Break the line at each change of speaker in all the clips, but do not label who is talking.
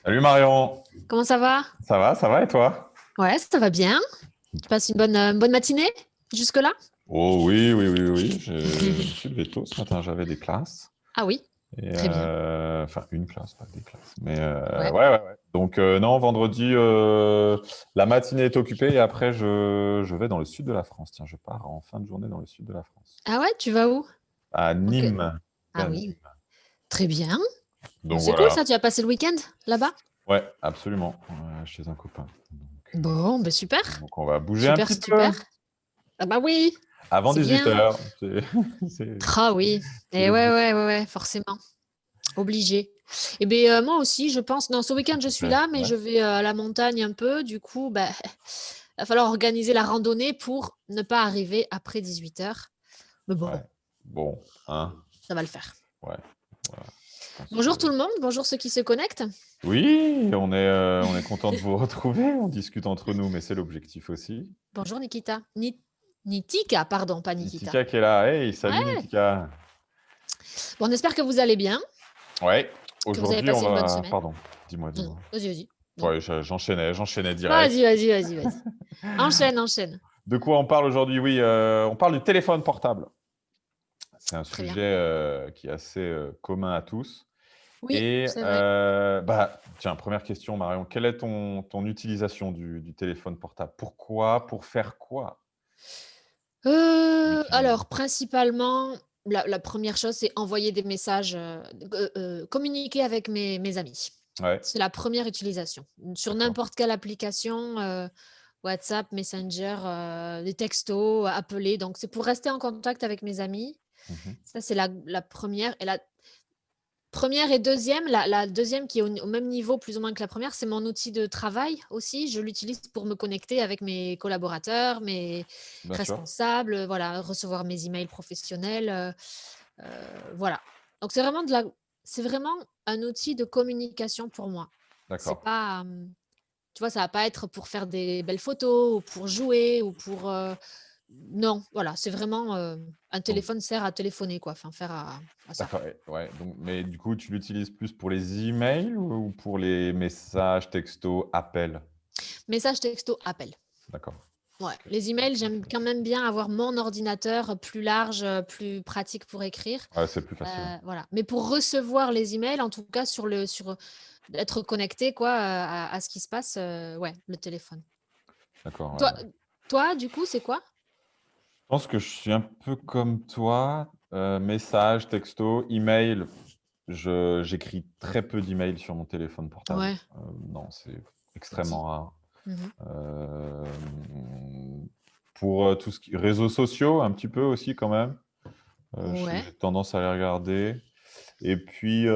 Salut Marion,
Comment ça va?
ça va et toi?
Ouais, ça va bien. Tu passes une bonne matinée jusque-là?
Oh oui, oui, oui, oui, je me suis levé tôt ce matin, j'avais des classes,
Ah oui,
et
très bien.
enfin une classe, pas des classes, mais
Ouais.
ouais, ouais, ouais. Donc non, vendredi, la matinée est occupée et après je vais dans le sud de la France, tiens, je pars en fin de journée dans le sud de la France,
Ah ouais, tu vas où?
à
Ok.
Nîmes,
Ah
à Nîmes.
oui, très bien. Bon,
Donc
c'est cool
voilà,
ça, tu vas passer le week-end là-bas?
ouais, absolument, chez un copain.
Bon, ben super.
Donc on va bouger un
Super,
petit peu
super. Ah bah oui,
avant
c'est
18
bien.
heures. C'est
Ah oui.
c'est
Et ouais,
l'objectif.
ouais, ouais, ouais, forcément. Obligé. Et bien, moi aussi, je pense. Non, ce week-end, je suis
Ouais,
là, mais
ouais,
je vais à la montagne un peu. Du coup, ben, va falloir organiser la randonnée pour ne pas arriver après 18 heures. Mais
ouais.
bon,
Bon, hein,
ça va le faire.
ouais, voilà. Je pense que
Bonjour tout le monde, bonjour ceux qui se connectent.
oui, on est content de vous retrouver. On discute entre nous, mais c'est l'objectif aussi.
Bonjour Nikita. Nitika, pardon, pas Nikita.
Nitika qui est là. Hey, salut
Ouais.
Nitika.
Bon, on espère que vous allez bien,
Ouais.
que vous avez
Aujourd'hui, on
passé une bonne
va.
semaine.
Pardon. Dis-moi,
Non, non,
dis-moi.
vas-y, vas-y. Non.
Ouais, j'enchaînais direct.
Vas-y, vas-y, vas-y, vas-y. Enchaîne, enchaîne.
De quoi on parle aujourd'hui? Oui, on parle du téléphone portable. C'est un
Très bien.
sujet qui est assez commun à tous.
Oui,
Et
c'est vrai.
bah, tiens, première question, Marion. Quelle est ton utilisation du téléphone portable? Pourquoi? Pour faire quoi? Tu l'utilises?
Alors, principalement, la première chose, c'est envoyer des messages, communiquer avec mes amis.
Ouais,
C'est la première utilisation. Sur
d'accord.
n'importe quelle application, WhatsApp, Messenger, des textos, appeler. Donc, c'est pour rester en contact avec mes amis.
Mmh.
Ça, c'est la première. Et la première et deuxième, la deuxième qui est au même niveau, plus ou moins que la première, c'est mon outil de travail aussi. Je l'utilise pour me connecter avec mes collaborateurs, mes
Bien sûr.
responsables, voilà, recevoir mes emails professionnels, voilà. Donc c'est vraiment un outil de communication pour moi. C'est
D'accord.
pas, tu vois, ça va pas être pour faire des belles photos ou pour jouer ou pour, non, voilà, c'est vraiment, un
Donc
téléphone sert à téléphoner quoi, enfin faire à ça.
d'accord et ouais, donc mais du coup, tu l'utilises plus pour les emails ou pour les messages, textos, appels?
Message, texto, appel.
D'accord.
Ouais,
OK.
les emails, j'aime quand même bien avoir mon ordinateur plus large, plus pratique pour écrire.
Ouais, c'est plus facile, ouais.
Voilà. Mais pour recevoir les emails, en tout cas être connecté quoi, à ce qui se passe, ouais, le téléphone.
D'accord, ouais,
Toi
ouais.
toi, du coup, c'est quoi?
Je pense que je suis un peu comme toi, messages, textos, emails, j'écris très peu d'emails sur mon téléphone portable.
Ouais,
Non, c'est extrêmement
petit.
rare.
Mmh.
Pour, tout ce qui réseaux sociaux, un petit peu aussi quand même,
Ouais.
j'ai tendance à les regarder et puis,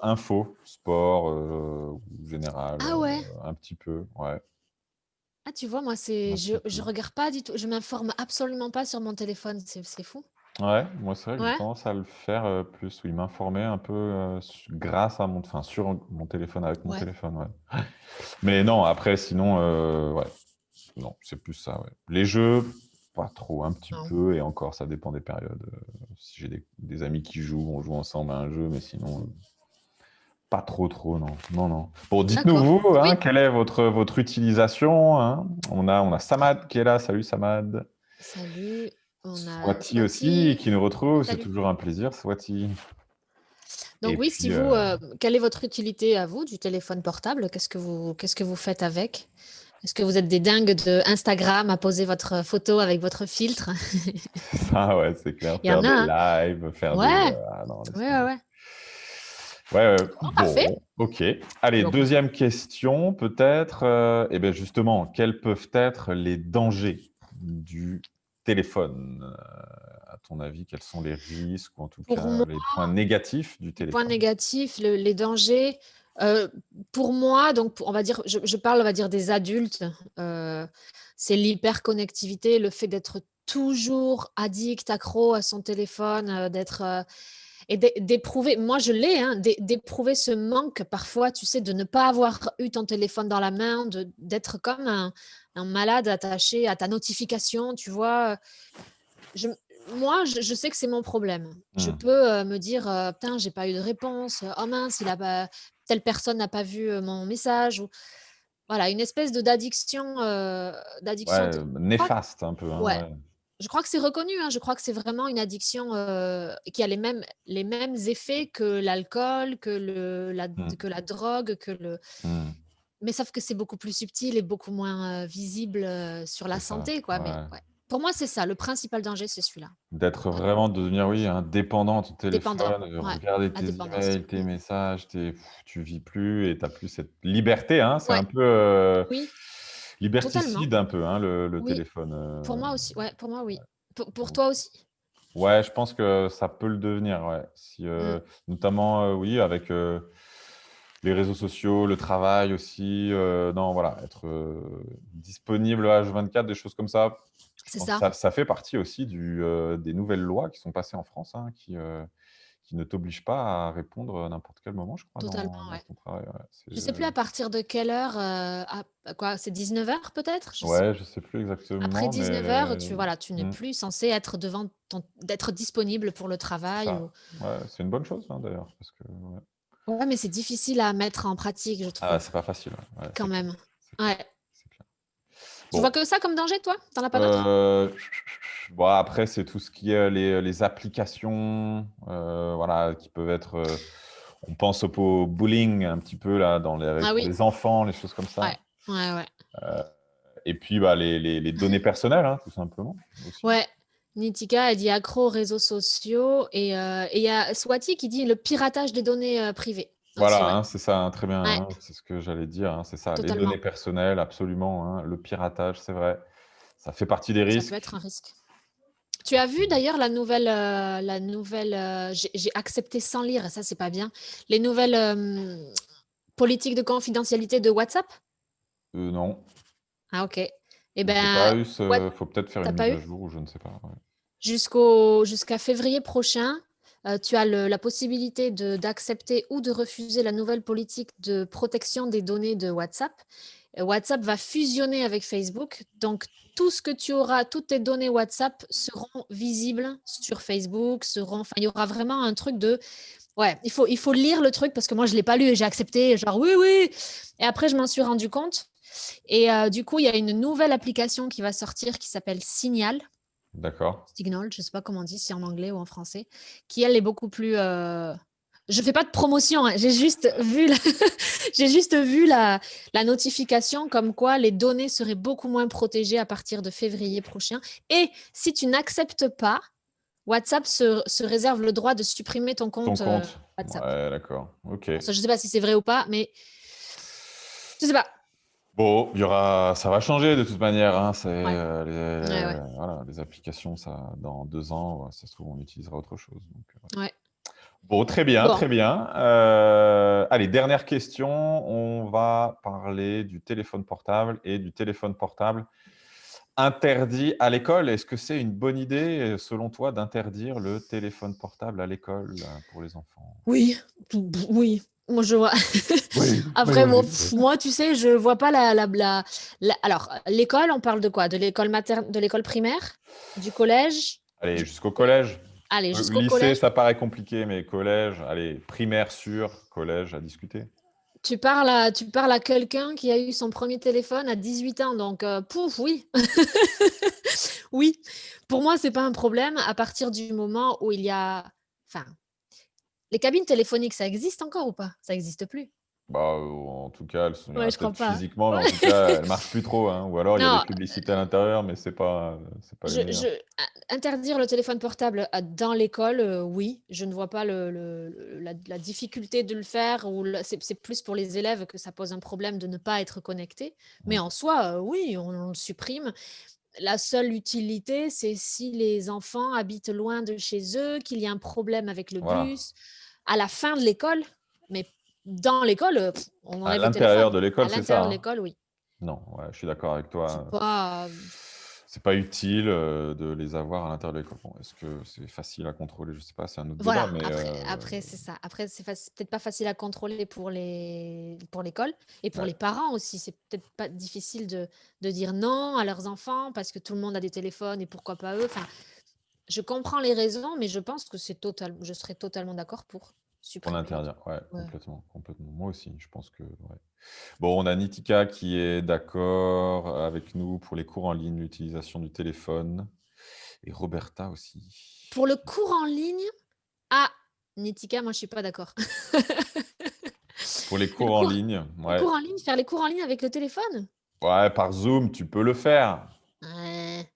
info, sport, ou général,
Ah ouais?
un petit peu, ouais,
Ah, tu vois, moi, c'est
un petit
je
peu.
regarde pas du tout, je m'informe absolument pas sur mon téléphone, c'est fou.
Ouais, moi, c'est vrai que j'ai
Ouais?
tendance à le faire, plus, oui, m'informer un peu, grâce à sur mon téléphone, avec mon
Ouais.
téléphone, ouais. Mais non, après sinon, ouais, non, c'est plus ça, ouais. Les jeux, pas trop, un petit
Non.
peu et encore ça dépend des périodes, si j'ai des amis qui jouent, on joue ensemble à un jeu, mais sinon, pas trop, trop, non. Non, non. Bon, dites-nous
D'accord.
vous,
Oui.
hein, quelle est votre utilisation, hein? On a Samad qui est là. Salut Samad.
Salut, on a
Swati aussi
Swati.
qui nous retrouve, c'est
Salut.
toujours un plaisir, Swati. Et
Donc oui, si
puis,
vous, quelle est votre utilité à vous du téléphone portable? Qu'est-ce que vous faites avec? Est-ce que vous êtes des dingues de Instagram à poser votre photo avec votre filtre?
ça, ouais, c'est clair,
Il y
faire
en a,
des
hein?
lives, faire des
Ouais,
ah non, laisse
ouais, ouais,
tomber.
ouais.
Ouais,
Oh, parfait.
bon, OK. Allez,
Donc,
deuxième question peut-être, et beh, justement, quels peuvent être les dangers du téléphone? À ton avis, quels sont les risques ou en tout
pour
cas
moi,
les points négatifs du
les points
téléphone?
négatifs, les dangers, pour moi, donc on va dire, je parle, on va dire des adultes, heu, c'est l'hyperconnectivité, le fait d'être toujours addict, accro à son téléphone, d'être, et d'éprouver, moi je l'ai, hein, d'éprouver ce manque parfois, tu sais, de ne pas avoir eu ton téléphone dans la main, d'être comme un malade attaché à ta notification, tu vois? Je Moi, je sais que c'est mon problème. Je
Mmh.
peux, me dire, «Putain, j'ai pas eu de réponse, oh mince, il a pas telle personne n'a pas vu mon message ou voilà, une espèce d'addiction, d'addiction
Ouais,
de je crois
néfaste un peu, hein,
ouais,
ouais.
je crois que c'est reconnu, hein, je crois que c'est vraiment une addiction, qui a les mêmes effets que l'alcool,
Mmh.
que la drogue, que le
Mmh.
mais sauf que c'est beaucoup plus subtil et beaucoup moins, visible, sur la
C'est ça,
santé, quoi, mais
ouais.
ouais. Pour moi, c'est ça, le principal danger, c'est celui-là.
D'être
Ouais,
vraiment devenir, oui, un dépendant à ton
dépendant,
téléphone,
ouais,
regarder
la
tes
dépendance.
emails, tes messages, tu vis plus et tu as plus cette liberté, hein. C'est
Ouais,
un peu,
oui, totalement,
liberticide un peu, hein, le
oui.
téléphone,
Pour moi aussi, ouais, pour moi, oui. Pour toi aussi?
ouais, je pense que ça peut le devenir, ouais. Si,
Mmh,
notamment, oui, avec, les réseaux sociaux, le travail aussi, non, voilà, être, disponible H24, des choses comme ça. Je
c'est
pense que
ça,
ça fait partie aussi des nouvelles lois qui sont passées en France, hein, qui ne t'obligent pas à répondre à n'importe quel moment, je crois,
totalement,
dans
ouais.
ton travail, ouais. C'est,
Je sais plus à partir de quelle heure, quoi, c'est 19 heures peut-être? Je sais
ouais, je sais plus
après
exactement,
19 heures,
mais
tu n'es
mmh,
plus censé être d'être disponible pour le
c'est
travail ou
ça. Ouais, c'est une bonne chose, hein, d'ailleurs, parce que ouais.
ouais, mais c'est difficile à mettre en pratique, je
Ah,
trouve,
c'est pas facile, ouais. Ouais,
quand
c'est clair,
même.
c'est clair,
Ouais.
c'est clair.
Tu vois
Bon,
que ça comme danger, toi? Tu en as pas d'autres?
heu, bon, après, c'est tout ce qui est les applications, voilà, qui peuvent être, on pense au bullying un petit peu là,
Ah
pour
oui,
les enfants, les choses comme
ouais,
ça.
ouais, ouais.
Et puis, bah, les données personnelles, hein, tout simplement, aussi.
Ouais, Nitika, elle dit accro aux réseaux sociaux et il y a Swati qui dit le piratage des données, privées aussi,
Voilà,
ouais.
hein, c'est ça, hein, très bien,
Ouais,
hein, c'est ce que j'allais dire, hein, c'est ça, les
totalement.
données personnelles, absolument, hein, le piratage, c'est vrai, ça fait partie des
Ça peut être
risques.
un risque. Tu as vu d'ailleurs la nouvelle, j'ai accepté sans lire et ça, c'est pas bien, les nouvelles, politiques de confidentialité de WhatsApp?
Non,
Ah OK. Et
j'ai
ben,
pas eu
What
faut peut-être faire
tu
une
pas
mise
eu?
à jour ou je ne sais pas, ouais.
Jusqu'à février prochain, tu as la possibilité d'accepter ou de refuser la nouvelle politique de protection des données de WhatsApp. WhatsApp va fusionner avec Facebook, donc tout ce que tu auras, toutes tes données WhatsApp seront visibles sur Facebook, enfin, il y aura vraiment un truc de ouais, il faut lire le truc parce que moi je l'ai pas lu et j'ai accepté, genre oui, oui. Et après, je m'en suis rendu compte. Et du coup, il y a une nouvelle application qui va sortir qui s'appelle Signal.
D'accord.
Signal, je sais pas comment on dit, si en anglais ou en français, qui elle est beaucoup plus. Je fais pas de promotion, hein, j'ai juste vu j'ai juste vu la notification comme quoi les données seraient beaucoup moins protégées à partir de février prochain. Et si tu n'acceptes pas, WhatsApp se réserve le droit de supprimer ton
Ton
compte
compte?
WhatsApp.
Ouais, d'accord, OK.
Bon, ça, je sais pas si c'est vrai ou pas, mais je sais pas.
Bon, il y aura ça va changer de toute manière, hein, c'est,
Ouais, ouais, ouais,
voilà, les applications, ça dans 2 ans, ça se trouve, on utilisera autre chose, donc
ouais.
bon, très bien,
Bon,
très bien. Allez, dernière question. On va parler du téléphone portable et du téléphone portable interdit à l'école. Est-ce que c'est une bonne idée, selon toi, d'interdire le téléphone portable à l'école, pour les enfants?
oui, oui. Moi, je vois.
Oui, oui,
Après,
oui.
moi, tu sais, je vois pas alors, l'école, on parle de quoi? De l'école primaire? Du collège?
Allez,
Du
jusqu'au
lycée?
collège.
Allez, jusqu'au
Lycée,
collège.
ça paraît compliqué, mais collège, allez, primaire sûr, collège à discuter.
Tu parles à quelqu'un qui a eu son premier téléphone à 18 ans, donc pouf, oui. Oui. Pour moi, c'est pas un problème à partir du moment où il y a enfin, les cabines téléphoniques, ça existe encore ou pas? Ça existe plus?
Bah, en tout cas, il y en
Ouais,
a
je crois
peut-être
pas, hein.
physiquement, mais en
Ouais.
tout cas, elles marchent plus trop, hein, ou alors il y a des
Non,
publicités à l'intérieur, mais c'est pas les
Je
meilleures.
je interdire le téléphone portable dans l'école, oui, je ne vois pas la difficulté de le faire ou c'est plus pour les élèves que ça pose un problème de ne pas être connecté. Mais
Mmh.
en soi, oui, on le supprime. La seule utilité, c'est si les enfants habitent loin de chez eux, qu'il y a un problème avec le
Voilà.
bus, à la fin de l'école, mais dans l'école, on
À
enlève le téléphone.
l'intérieur de l'école,
À
c'est ça,
l'intérieur de
hein?
l'école, oui.
Non, ouais, je suis d'accord avec toi,
C'est pas,
c'est pas utile, de les avoir à l'intérieur de l'école. Bon, est-ce que c'est facile à contrôler? Je sais pas, c'est un autre débat,
voilà,
mais
après c'est ça. Après c'est peut-être pas facile à contrôler pour l'école et pour
ouais,
les parents aussi. C'est peut-être pas difficile de dire non à leurs enfants parce que tout le monde a des téléphones et pourquoi pas eux? Enfin, je comprends les raisons, mais je pense que je serais totalement d'accord pour.
Pour
supprimer.
l'interdire, ouais,
Ouais.
complètement, complètement. Moi aussi, je pense que, ouais. Bon, on a Nitika qui est d'accord avec nous pour les cours en ligne, l'utilisation du téléphone. Et Roberta aussi.
Pour le cours en ligne, Nitika, moi je suis pas d'accord.
Pour les
Le
cours en
cours,
ligne,
les
ouais.
cours en ligne, faire les cours en ligne avec le téléphone?
Ouais, par Zoom, tu peux le faire.
Ouais,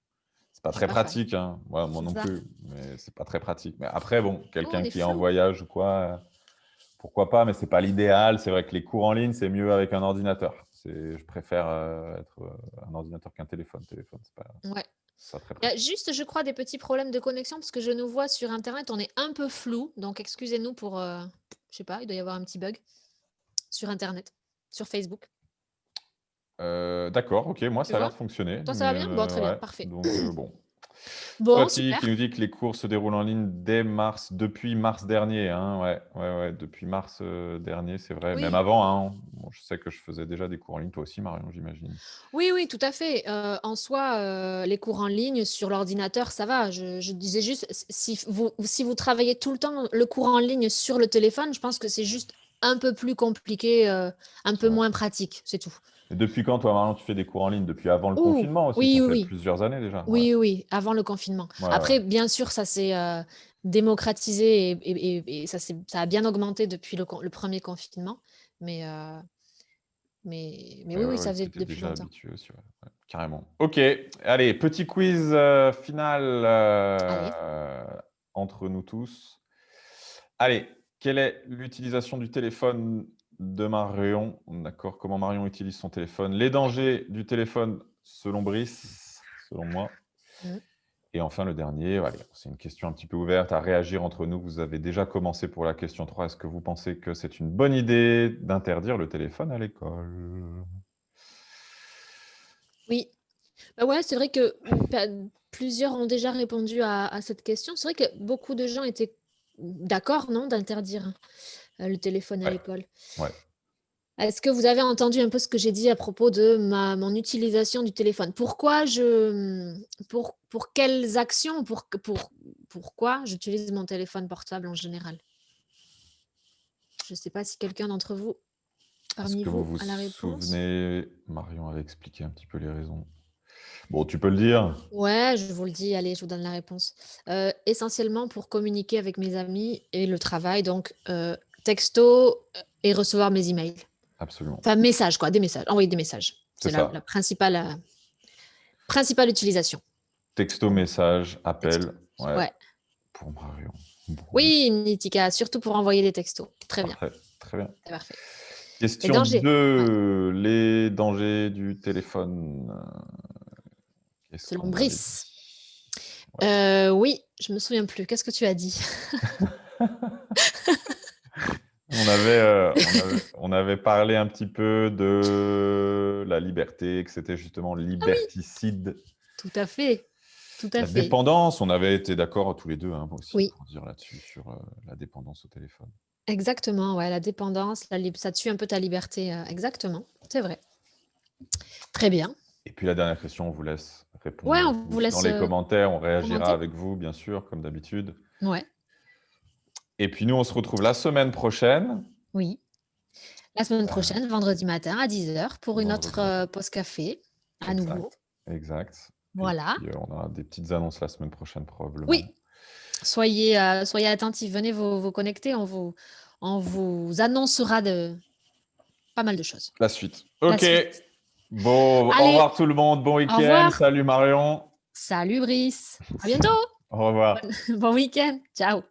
C'est pas
je suis
très
pas fan.
pratique, hein. Ouais, moi
C'est
non
ça.
plus, mais c'est pas très pratique. Mais après, bon,
Oh, on
quelqu'un
est
qui est en
flou.
voyage ou quoi, pourquoi pas, mais c'est pas l'idéal. C'est vrai que les cours en ligne, c'est mieux avec un ordinateur. Je préfère être un ordinateur qu'un téléphone. Téléphone,
Ouais.
c'est pas très
Il y a
pratique.
juste, je crois, des petits problèmes de connexion parce que je nous vois sur internet, on est un peu flou. Donc excusez-nous pour, je sais pas, il doit y avoir un petit bug sur internet, sur Facebook.
D'accord, ok, moi
Tu
ça a l'air
vois?
de fonctionner,
Toi, ça
mais
va bien? Bon, très bien,
ouais,
parfait.
donc bon.
Bon,
Swati qui
super.
nous dit que les cours se déroulent en ligne depuis mars dernier, hein, ouais, ouais, ouais, depuis mars dernier, c'est vrai, même
Oui.
avant, hein. Bon, je sais que je faisais déjà des cours en ligne, toi aussi, Marion, j'imagine.
Oui, oui, tout à fait. En soi, les cours en ligne sur l'ordinateur, ça va. Je disais juste, si vous travaillez tout le temps le cours en ligne sur le téléphone, je pense que c'est juste un peu plus compliqué, un
C'est
peu
vrai.
moins pratique, c'est tout.
Et depuis quand, toi, Marion, tu fais des cours en ligne? Depuis avant le
Ouh,
confinement aussi,
oui,
ça
oui,
fait
oui.
plusieurs années déjà. Ouais,
Oui, oui, avant le confinement.
ouais, ouais.
Après, bien sûr, ça s'est démocratisé et ça a bien augmenté depuis le premier confinement. Mais, euh, mais
Mais
oui,
ouais,
oui,
ouais,
ça faisait
tu étais
depuis
déjà
longtemps.
habitué aussi, ouais, ouais, carrément. Ok, allez, petit quiz final
Allez.
entre nous tous. Allez, quelle est l'utilisation du téléphone de Marion? D'accord, comment Marion utilise son téléphone? Les dangers du téléphone selon Brice, selon moi.
Mm.
Et enfin, le dernier, allez, c'est une question un petit peu ouverte à réagir entre nous. Vous avez déjà commencé pour la question 3. Est-ce que vous pensez que c'est une bonne idée d'interdire le téléphone à l'école?
Oui. Bah ouais, c'est vrai que plusieurs ont déjà répondu à cette question. C'est vrai que beaucoup de gens étaient d'accord, non, d'interdire le téléphone à
Ouais,
l'école.
ouais.
Est-ce que vous avez entendu un peu ce que j'ai dit à propos de mon utilisation du téléphone? Pour quelles actions, pourquoi j'utilise mon téléphone portable en général? Je ne sais pas si quelqu'un d'entre vous,
Est-ce
parmi
que vous
vous,
vous
a la réponse.
souvenez? Marion avait expliqué un petit peu les raisons. Bon, tu peux le dire.
Ouais, je vous le dis, allez, je vous donne la réponse. Essentiellement pour communiquer avec mes amis et le travail, donc texto et recevoir mes emails.
Absolument.
Enfin, messages, quoi, des messages, envoyer des messages.
C'est
C'est la
ça.
principale utilisation
Texto,
pour moi.
message,
Texto.
appel. Ouais,
Ouais.
pour Marion. Bon,
Oui, Nitika, surtout pour envoyer des textos. Très bien,
parfait. Très bien.
c'est parfait. Les
Question
dangers. Ouais.
2. Les dangers du téléphone. Qu'est-ce
Selon
qu'on avait
Brice.
dit? Ouais.
Oui, je me souviens plus. Qu'est-ce que tu as dit?
On avait parlé un petit peu de la liberté, que c'était justement
Ah oui,
liberticide.
tout à fait. Tout à
La
fait.
dépendance, on avait été d'accord tous les deux, hein, moi aussi,
Oui.
pour dire là-dessus, sur la dépendance au téléphone.
Exactement, ouais, la dépendance, ça tue un peu ta liberté, exactement, c'est vrai. Très bien.
Et puis la dernière question, on vous laisse
Ouais,
répondre
on vous
dans
laisse,
les commentaires, on réagira
commenter.
avec vous, bien sûr, comme d'habitude.
Ouais,
Et puis nous, on se retrouve la semaine prochaine,
oui. La semaine
euh,
prochaine, vendredi matin à 10h pour une autre,
vendredi matin.
pause café, à nouveau.
Exact, exact. Et
Voilà.
puis on aura des petites annonces la semaine prochaine, probablement.
Oui, soyez attentifs, venez vous connecter, on vous annoncera pas mal de choses.
La suite.
La
Ok.
suite.
Bon, au
Allez,
revoir tout le monde, bon
au
week-end.
revoir.
Salut Marion.
Salut Brice. À bientôt.
Au revoir.
Bon week-end. Ciao.